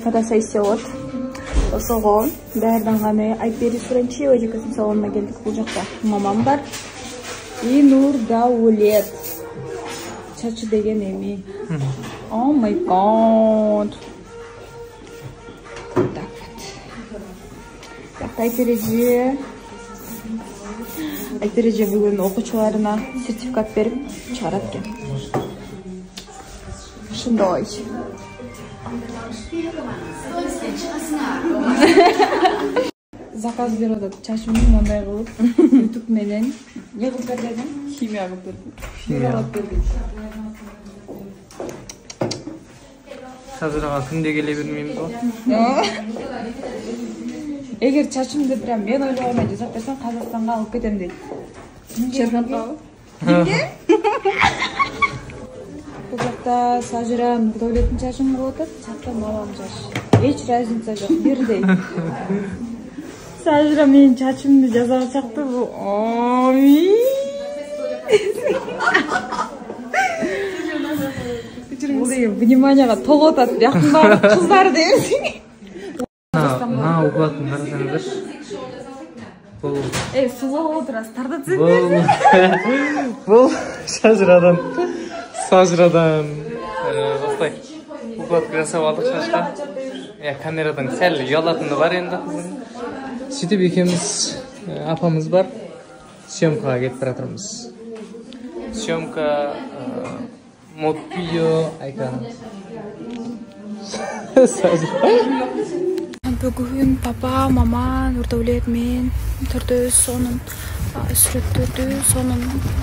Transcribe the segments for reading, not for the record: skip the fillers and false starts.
фотосессия вот. Ошого даярданганы Айпери Суранчиева жекесин салонуна келдик. Бул жакта мамам бар. И Нур Даулет. Чачы деген эми. О май гад. Так вот. Айпереже бүгүн окуучуларына сертификат берип чыгарат экен. Ушундай. Заказ берип атат. Чачымды мындай кылып, YouTube менен не кылып бердим? Химия кылып бердим. Химия бердим. Сазырага күндө келе бермейм го. Эгер чачымды прям мен ойлогондой жасап берсең, Казакстанга алып кетем дейт. Чернокого. Эмне? Бул жакта Сажира Нурдаулеттин чачын кылып атат, жакта мамам чач. Эч разница жок, бирдей. Сажира менин чачымды жасап атчакты бу. Бул вниманияга тогуп атат, жактын баары кыздар дейсиң. Уклатын карасаңыздар. Бул сулуу отурасыз, тартатсың. Бул Сажирадан остай уклад жасап алдык шашка. Камерадан сәл ұялатыны бар енді. Сөйтіп екеуміз апамыз бар. Съемкаға кетіп баратырмыз. Съемка мод видео айкан. Бүгін папа, мама, Нурдаулет мен түрді сонын сүрөттөрдү, сонун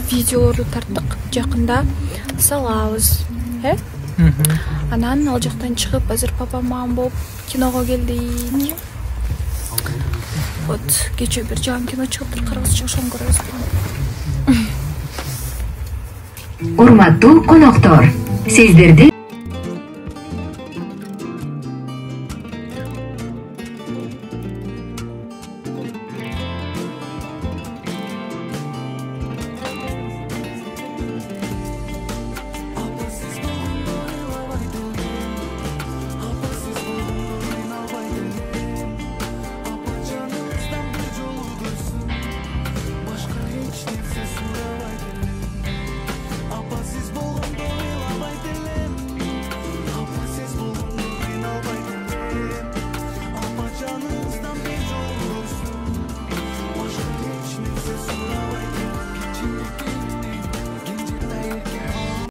видеолорду тарттык. Жакында салабыз. Анан ал жактан чыгып, азыр папа, мамам болуп киного келдик. Вот, кече бир жам кино чыгыптыр, карабыз, ошону көрөбүз. Урматтуу коноктор, сиздерди